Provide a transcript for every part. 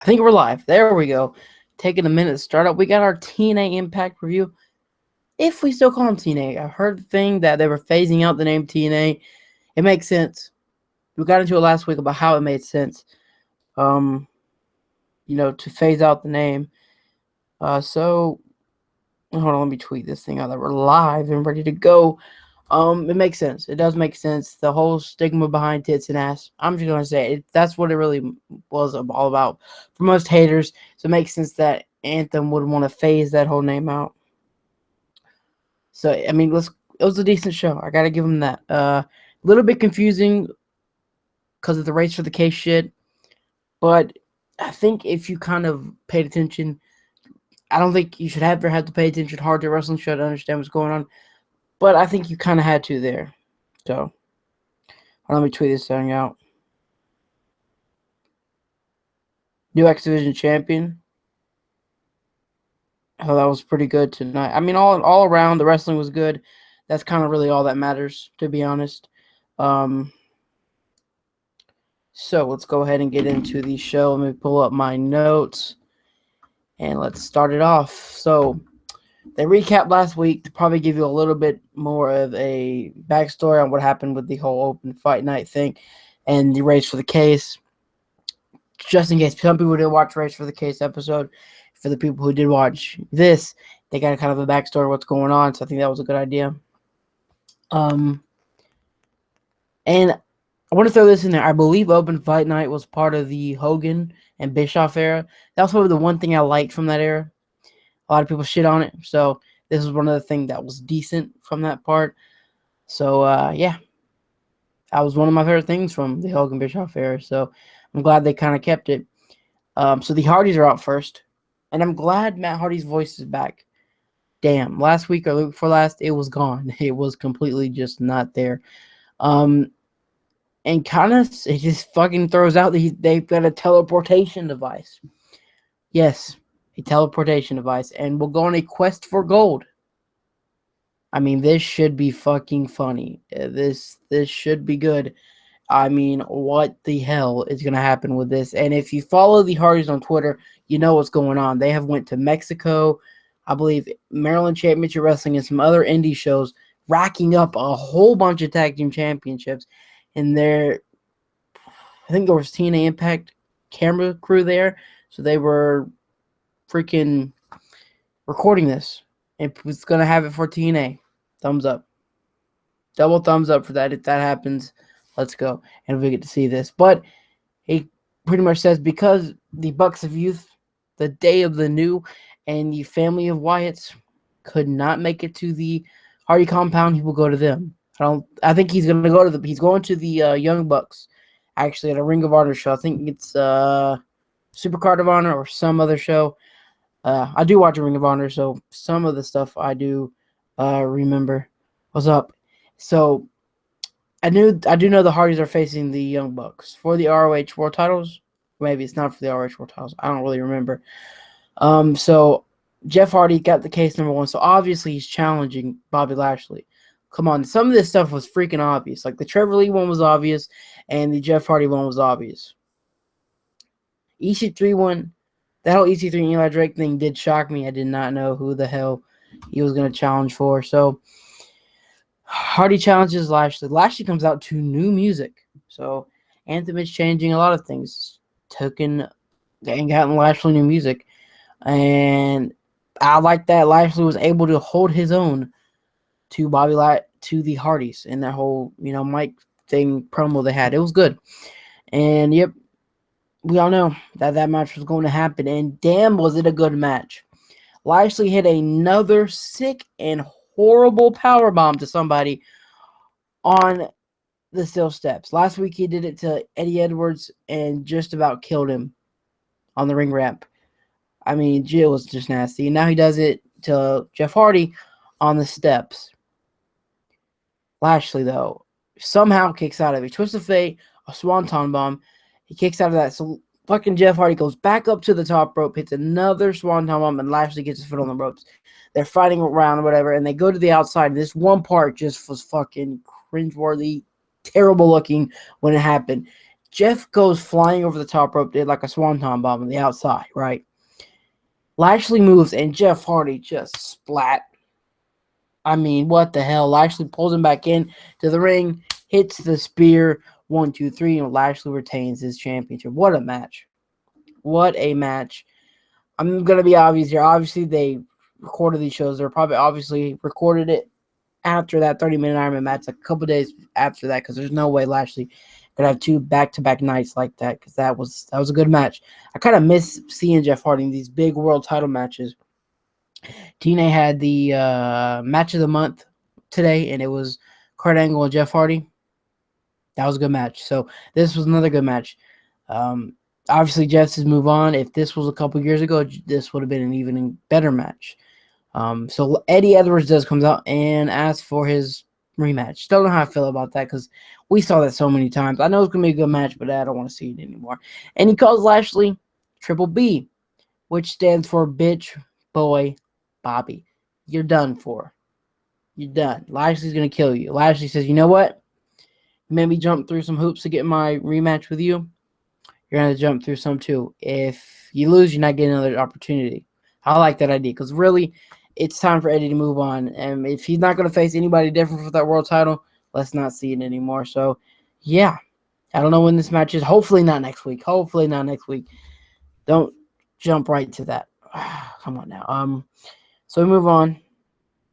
I think we're live. There we go. Taking a minute to start up. We got our TNA Impact review. If we still call them TNA. I heard the thing that they were phasing out the name TNA. It makes sense. We got into it last week about how it made sense. To phase out the name. So hold on, let me tweet this thing out that we're live and ready to go. It makes sense. It does make sense. The whole stigma behind tits and ass. I'm just gonna say it. That's what it really was all about for most haters. So it makes sense that Anthem would want to phase that whole name out. So I mean, it was a decent show. I gotta give them that. A little bit confusing because of the race for the case shit, but I think if you kind of paid attention, I don't think you should ever have to pay attention hard to a wrestling show to understand what's going on. But I think you kind of had to there. So, let me tweet this thing out. New X Division champion. Oh, that was pretty good tonight. I mean, all around, the wrestling was good. That's kind of really all that matters, to be honest. So, let's go ahead and get into the show. Let me pull up my notes. And let's start it off. So, they recapped last week to probably give you a little bit more of a backstory on what happened with the whole open fight night thing and the race for the case. Just in case some people did watch Race for the Case episode, for the people who did watch this, they got kind of a backstory of what's going on, so I think that was a good idea. And I want to throw this in there. I believe Open Fight Night was part of the Hogan and Bischoff era. That was probably the one thing I liked from that era. A lot of people shit on it, so this is one of the things that was decent from that part. So, yeah. That was one of my favorite things from the Hogan Bischoff era, so I'm glad they kind of kept it. So the Hardys are out first, and I'm glad Matt Hardy's voice is back. Damn, last week or the week before last, it was gone. It was completely just not there. And kind of, it just fucking throws out that they've got a teleportation device. Yes, a teleportation device, and we'll go on a quest for gold. I mean, this should be fucking funny. This should be good. I mean, what the hell is going to happen with this? And if you follow the Hardys on Twitter, you know what's going on. They have went to Mexico, I believe Maryland Championship Wrestling, and some other indie shows, racking up a whole bunch of tag team championships. And I think there was TNA Impact camera crew there, so they were freaking recording this. And was going to have it for TNA. Thumbs up. Double thumbs up for that. If that happens, let's go. And we get to see this. But he pretty much says, because the Bucks of Youth, the Day of the New, and the family of Wyatts could not make it to the Hardy compound, he will go to them. I think he's going to go to he's going to the Young Bucks, actually, at a Ring of Honor show. I think it's Supercard of Honor or some other show. I do watch a Ring of Honor, so some of the stuff I do remember. What's up? So I do know the Hardys are facing the Young Bucks for the ROH World Titles. Maybe it's not for the ROH World Titles. I don't really remember. So Jeff Hardy got the case number 1. So obviously he's challenging Bobby Lashley. Come on, some of this stuff was freaking obvious. Like the Trevor Lee one was obvious, and the Jeff Hardy one was obvious. EC3 one. That whole EC3 and Eli Drake thing did shock me. I did not know who the hell he was going to challenge for. So, Hardy challenges Lashley. Lashley comes out to new music. So, Anthem is changing a lot of things. Gotten Lashley new music. And I like that Lashley was able to hold his own to to the Hardys in that whole, mic thing promo they had. It was good. And, yep. We all know that match was going to happen, and damn, was it a good match. Lashley hit another sick and horrible powerbomb to somebody on the steel steps. Last week he did it to Eddie Edwards and just about killed him on the ring ramp. I mean, Jill was just nasty. And now he does it to Jeff Hardy on the steps. Lashley, though, somehow kicks out of it. Twist of fate, a swanton bomb. He kicks out of that. So fucking Jeff Hardy goes back up to the top rope, hits another swanton bomb, and Lashley gets his foot on the ropes. They're fighting around or whatever, and they go to the outside. This one part just was fucking cringeworthy, terrible looking when it happened. Jeff goes flying over the top rope, did like a swanton bomb on the outside, right? Lashley moves, and Jeff Hardy just splat. I mean, what the hell? Lashley pulls him back in to the ring, hits the spear, 1, 2, 3, and Lashley retains his championship. What a match. What a match. I'm going to be obvious here. Obviously, they recorded these shows. They're probably obviously recorded it after that 30-minute Iron Man match, like a couple days after that, because there's no way Lashley could have 2 back-to-back nights like that, because that was a good match. I kind of miss seeing Jeff Hardy in these big world title matches. TNA had the match of the month today, and it was Kurt Angle and Jeff Hardy. That was a good match. So this was another good match. Obviously, Jeff's his move on. If this was a couple years ago, this would have been an even better match. So Eddie Edwards comes out and asks for his rematch. Don't know how I feel about that because we saw that so many times. I know it's going to be a good match, but I don't want to see it anymore. And he calls Lashley Triple B, which stands for Bitch Boy Bobby. You're done for. You're done. Lashley's going to kill you. Lashley says, you know what? You made me jump through some hoops to get my rematch with you. You're going to jump through some too. If you lose, you're not getting another opportunity. I like that idea because really, it's time for Eddie to move on. And if he's not going to face anybody different for that world title, let's not see it anymore. So, yeah. I don't know when this match is. Hopefully not next week. Hopefully not next week. Don't jump right to that. Come on now. So we move on.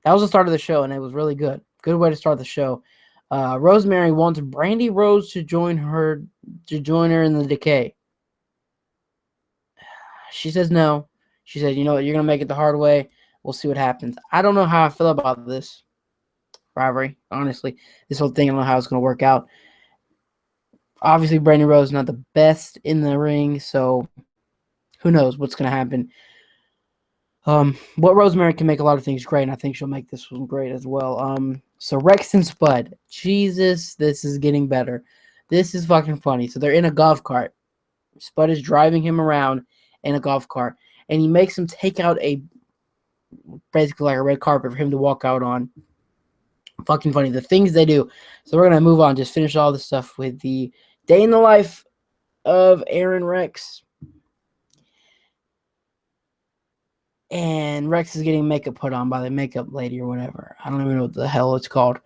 That was the start of the show, and it was really good. Good way to start the show. Rosemary wants Brandy Rose to join her in the Decay. She says no. She said, you know what, you're going to make it the hard way. We'll see what happens. I don't know how I feel about this rivalry, honestly. This whole thing, I don't know how it's going to work out. Obviously, Brandy Rose is not the best in the ring, so who knows what's going to happen. But Rosemary can make a lot of things great, and I think she'll make this one great as well. So Rex and Spud. Jesus, this is getting better. This is fucking funny. So they're in a golf cart. Spud is driving him around in a golf cart, and he makes him take out basically like a red carpet for him to walk out on. Fucking funny. The things they do. So we're going to move on. Just finish all this stuff with the day in the life of Aaron Rex. And Rex is getting makeup put on by the makeup lady or whatever. I don't even know what the hell it's called.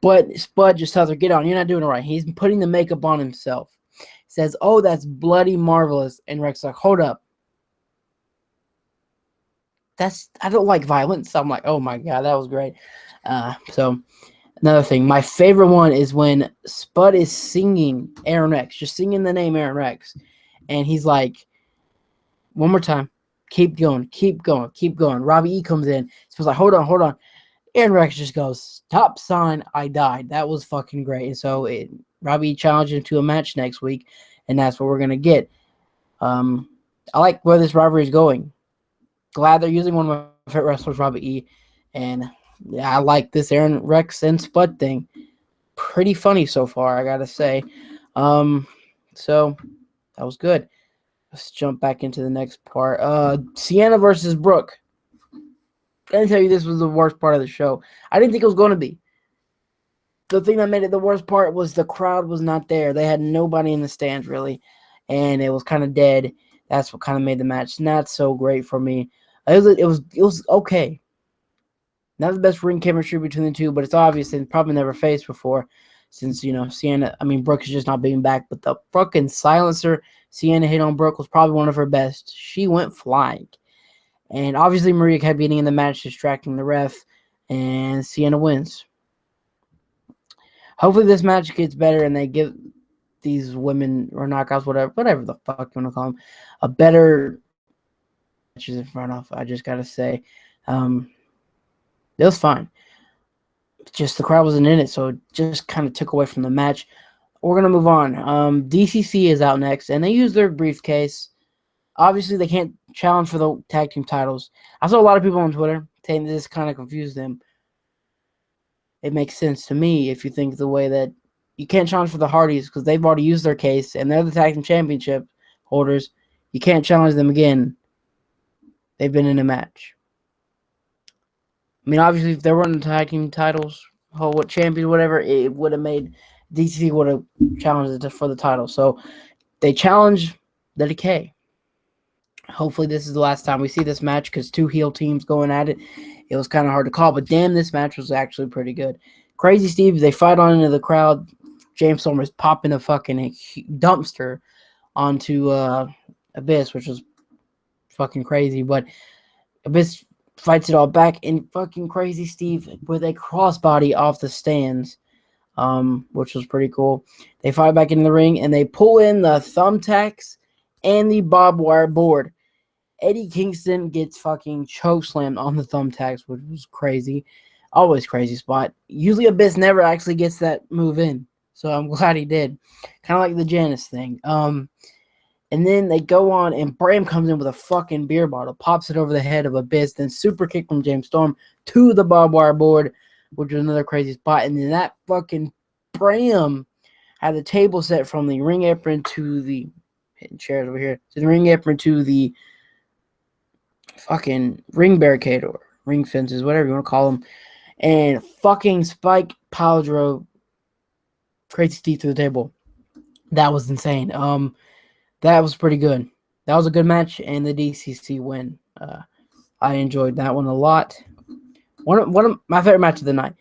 But Spud just tells her, get on. You're not doing it right. He's putting the makeup on himself. He says, oh, that's bloody marvelous. And Rex is like, hold up. I don't like violence. So I'm like, oh my God, that was great. So another thing, my favorite one is when Spud is singing Aaron Rex, just singing the name Aaron Rex. And he's like, one more time. Keep going, keep going, keep going. Robbie E comes in. Spud's like, hold on. Aaron Rex just goes, stop sign, I died. That was fucking great. And so Robbie E challenged him to a match next week, and that's what we're going to get. I like where this rivalry is going. Glad they're using one of my favorite wrestlers, Robbie E. And yeah, I like this Aaron Rex and Spud thing. Pretty funny so far, I got to say. So that was good. Let's jump back into the next part. Sienna versus Brooke. I didn't tell you this was the worst part of the show. I didn't think it was going to be. The thing that made it the worst part was the crowd was not there. They had nobody in the stands, really. And it was kind of dead. That's what kind of made the match not so great for me. It was okay. Not the best ring chemistry between the two, but it's obvious and probably never faced before. Since, Brooke is just not being back. But the fucking silencer Sienna hit on Brooke was probably one of her best. She went flying. And obviously Maria kept beating in the match, distracting the ref. And Sienna wins. Hopefully this match gets better and they give these women or knockouts, whatever the fuck you want to call them, a better matches in front of. I just got to say. It was fine. Just the crowd wasn't in it, so it just kind of took away from the match. We're going to move on. DCC is out next, and they use their briefcase. Obviously, they can't challenge for the tag team titles. I saw a lot of people on Twitter saying this kind of confused them. It makes sense to me if you think the way that you can't challenge for the Hardys because they've already used their case, and they're the tag team championship holders. You can't challenge them again. They've been in a match. I mean, obviously, if they weren't the tag team titles, what champion, whatever, it would have made DCC would have challenged it for the title. So they challenge the Decay. Hopefully this is the last time we see this match because two heel teams going at it. It was kind of hard to call, but damn, this match was actually pretty good. Crazy Steve, they fight on into the crowd. James Storm is popping a fucking dumpster onto Abyss, which was fucking crazy. But Abyss fights it all back, and fucking Crazy Steve with a crossbody off the stands, which was pretty cool. They fight back into the ring, and they pull in the thumbtacks and the barbed wire board. Eddie Kingston gets fucking chokeslammed on the thumbtacks, which was crazy. Always crazy spot. Usually Abyss never actually gets that move in, so I'm glad he did. Kind of like the Janice thing. And then they go on, and Bram comes in with a fucking beer bottle, pops it over the head of Abyss, then super kick from James Storm to the barbed wire board, which was another crazy spot. And then that fucking Bram had the table set from the ring apron to the hitting chairs over here, to the ring apron to the fucking ring barricade or ring fences, whatever you want to call them, and fucking Spike pile drove Crazy Steve through the table. That was insane. That was pretty good. That was a good match, and the DCC win. I enjoyed that one a lot. One of my favorite matches of the night.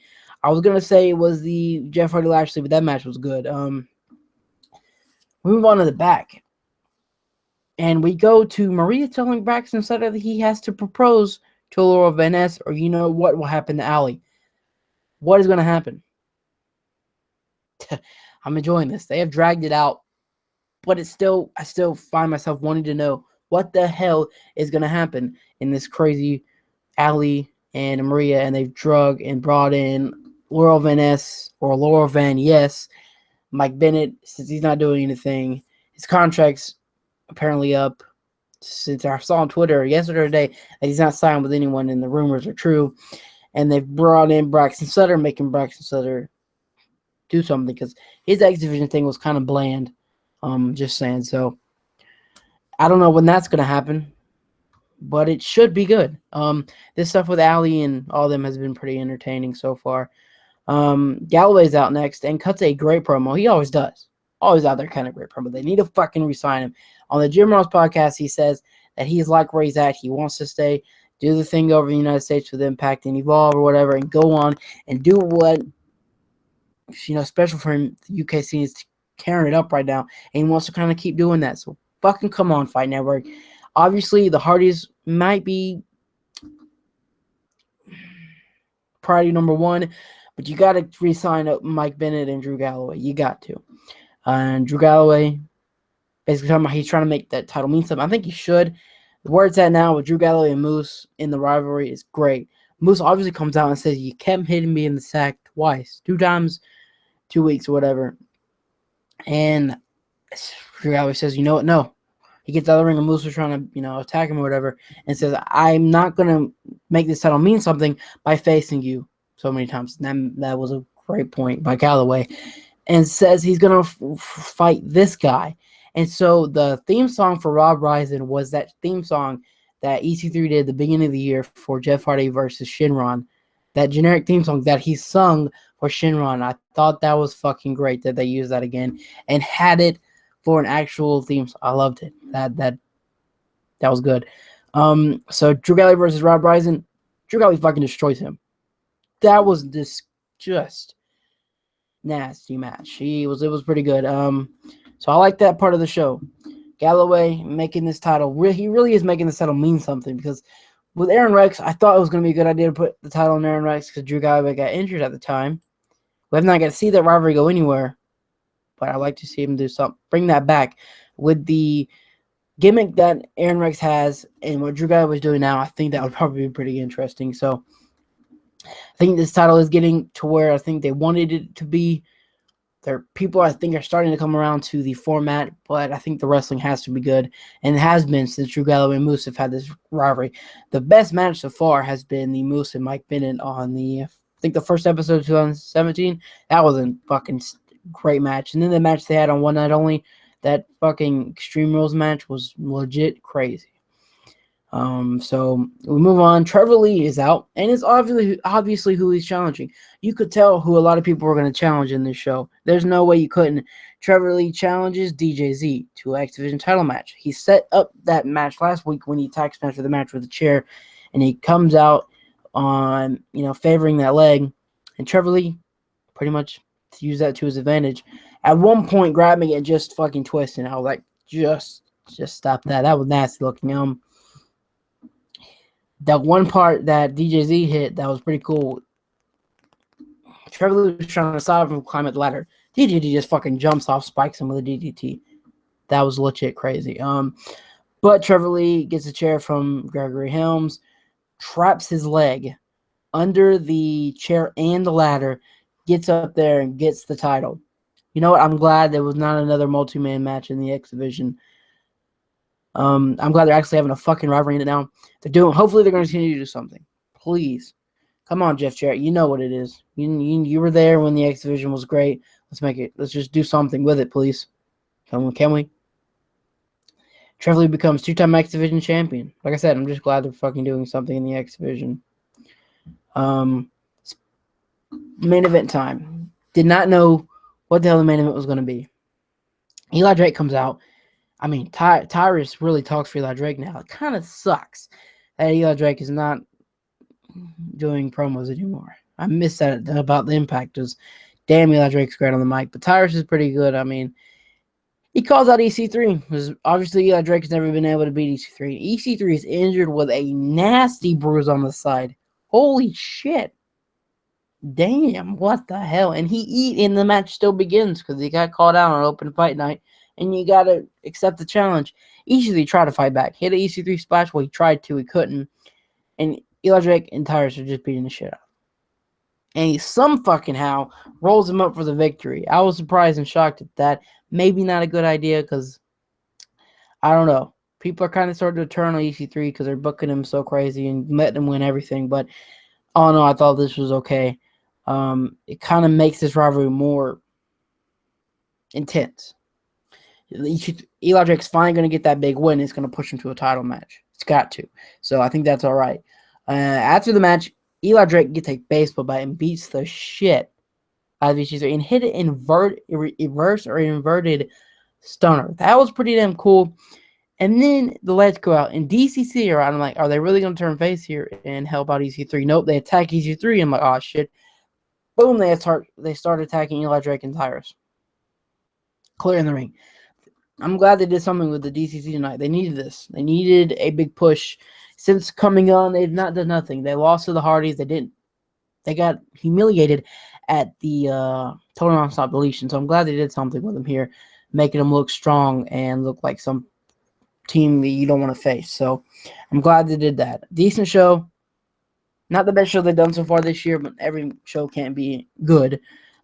I was gonna say it was the Jeff Hardy Lashley, but that match was good. We move on to the back. And we go to Maria telling Braxton Sutter that he has to propose to Laura Van Ness, or you know what will happen to Allie. What is going to happen? I'm enjoying this. They have dragged it out, but I still find myself wanting to know what the hell is going to happen in this crazy Allie and Maria, and they've drug and brought in Laura Van Ness, or Laura Van Yes. Mike Bennett, since he's not doing anything, his contract's apparently up since I saw on Twitter yesterday or today that he's not signed with anyone, and the rumors are true. And they've brought in Braxton Sutter, making Braxton Sutter do something because his X Division thing was kind of bland. Just saying. So I don't know when that's going to happen, but it should be good. This stuff with Allie and all of them has been pretty entertaining so far. Galloway's out next and cuts a great promo. He always does. Always out there kind of great promo. They need to fucking resign him. On the Jim Ross podcast, he says that he's like where he's at. He wants to stay, do the thing over the United States with Impact and Evolve or whatever, and go on and do what, special for him. The UK scene is tearing it up right now, and he wants to kind of keep doing that. So fucking come on, Fight Network. Obviously, the Hardys might be priority number one, but you got to re-sign up Mike Bennett and Drew Galloway. You got to. And Drew Galloway, basically talking about he's trying to make that title mean something. I think he should. Where it's at now with Drew Galloway and Moose in the rivalry is great. Moose obviously comes out and says, you kept hitting me in the sack twice. 2 times, 2 weeks or whatever. And Drew Galloway says, you know what? No. He gets out of the ring and Moose was trying to, attack him or whatever. And says, I'm not going to make this title mean something by facing you so many times. And that was a great point by Galloway. And says he's going to fight this guy. And so the theme song for Rob Rising was that theme song that EC3 did at the beginning of the year for Jeff Hardy versus Shinron. That generic theme song that he sung for Shinron. I thought that was fucking great that they used that again and had it for an actual theme song. I loved it. That was good. So Drew Galloway versus Rob Rising. Drew Galloway fucking destroys him. That was just nasty match. It was pretty good. So I like that part of the show. Galloway making this title. He really is making this title mean something because with Aaron Rex, I thought it was going to be a good idea to put the title on Aaron Rex because Drew Galloway got injured at the time. We have not got to see that rivalry go anywhere, but I'd like to see him do something. Bring that back with the gimmick that Aaron Rex has and what Drew Galloway was doing now. I think that would probably be pretty interesting. So I think this title is getting to where I think they wanted it to be. People, I think, are starting to come around to the format, but I think the wrestling has to be good, and it has been since Drew Galloway and Moose have had this rivalry. The best match so far has been the Moose and Mike Bennett on the first episode of 2017. That was a fucking great match. And then the match they had on One Night Only, that fucking Extreme Rules match was legit crazy. So we move on. Trevor Lee is out, and it's obviously who he's challenging. You could tell who a lot of people were going to challenge in this show. There's no way you couldn't. Trevor Lee challenges DJZ to an X Division title match. He set up that match last week when he attacked Spencer the match with a chair, and he comes out on favoring that leg, and Trevor Lee pretty much used that to his advantage. At one point, grabbing it and just fucking twisting. I was like, just stop that. That was nasty looking. That one part that DJZ hit, that was pretty cool. Trevor Lee was trying to stop him from climbing the ladder. DJZ just fucking jumps off, spikes him with a DDT. That was legit crazy. But Trevor Lee gets a chair from Gregory Helms, traps his leg under the chair and the ladder, gets up there and gets the title. You know what? I'm glad there was not another multi-man match in the X Division. I'm glad they're actually having a fucking rivalry in it now. Hopefully they're going to continue to do something. Please. Come on, Jeff Jarrett. You know what it is. You were there when the X Division was great. Let's just do something with it, please. Can we? Trevor Lee becomes 2-time X Division champion. Like I said, I'm just glad they're fucking doing something in the X Division. Main event time. Did not know what the hell the main event was going to be. Eli Drake comes out. I mean, Tyrus really talks for Eli Drake now. It kind of sucks that Eli Drake is not doing promos anymore. I miss that about the Impact. Damn, Eli Drake's great on the mic, but Tyrus is pretty good. I mean, he calls out EC3 because obviously Eli Drake has never been able to beat EC3. EC3 is injured with a nasty bruise on the side. Holy shit. Damn, what the hell? And the match still begins because he got called out on open fight night, and you got to accept the challenge. EC3 tried to fight back. Hit an EC3 splash. Well, he tried to. He couldn't. And Eli Drake and Tyrus are just beating the shit out. And he some fucking how rolls him up for the victory. I was surprised and shocked at that. Maybe not a good idea because, I don't know. People are kind of starting to turn on EC3 because they're booking him so crazy and letting him win everything. But, oh no, I thought this was okay. It kind of makes this rivalry more intense. Eli Drake's finally going to get that big win. It's going to push him to a title match. It's got to. So I think that's all right. After the match, Eli Drake gets a baseball bat and beats the shit out of EC3 and hit an inverted stunner. That was pretty damn cool. And then the lights go out and DCC are out. I'm like, are they really going to turn face here and help out EC3? Nope, they attack EC3. I'm like, oh shit. Boom, they start attacking Eli Drake and Tyrus. Clear in the ring. I'm glad they did something with the DCC tonight. They needed this. They needed a big push. Since coming on, they've not done nothing. They lost to the Hardys. They got humiliated at the total nonstop deletion. So I'm glad they did something with them here, making them look strong and look like some team that you don't want to face. So I'm glad they did that. Decent show. Not the best show they've done so far this year, but every show can't be good.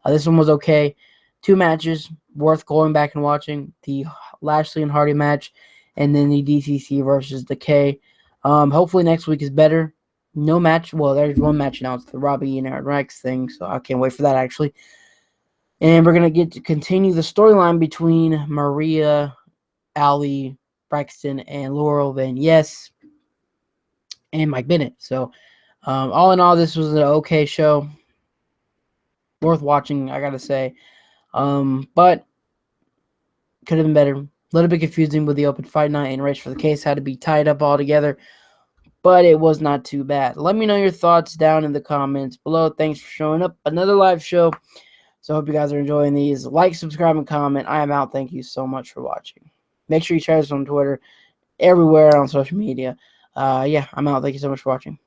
This one was okay. 2 matches worth going back and watching. The Lashley and Hardy match, and then the DCC versus Decay. Hopefully next week is better. No match. Well, there's one match now. It's the Robbie and Aaron Rex thing, so I can't wait for that, actually. And we're going to get to continue the storyline between Maria, Ali, Braxton, and Laurel Van Yes, and Mike Bennett. So, all in all, this was an okay show. Worth watching, I got to say. But could have been better. A little bit confusing with the open fight night and race for the case had to be tied up all together. But it was not too bad. Let me know your thoughts down in the comments below. Thanks for showing up. Another live show. So I hope you guys are enjoying these. Like, subscribe, and comment. I am out. Thank you so much for watching. Make sure you share us on Twitter, everywhere on social media. Yeah, I'm out. Thank you so much for watching.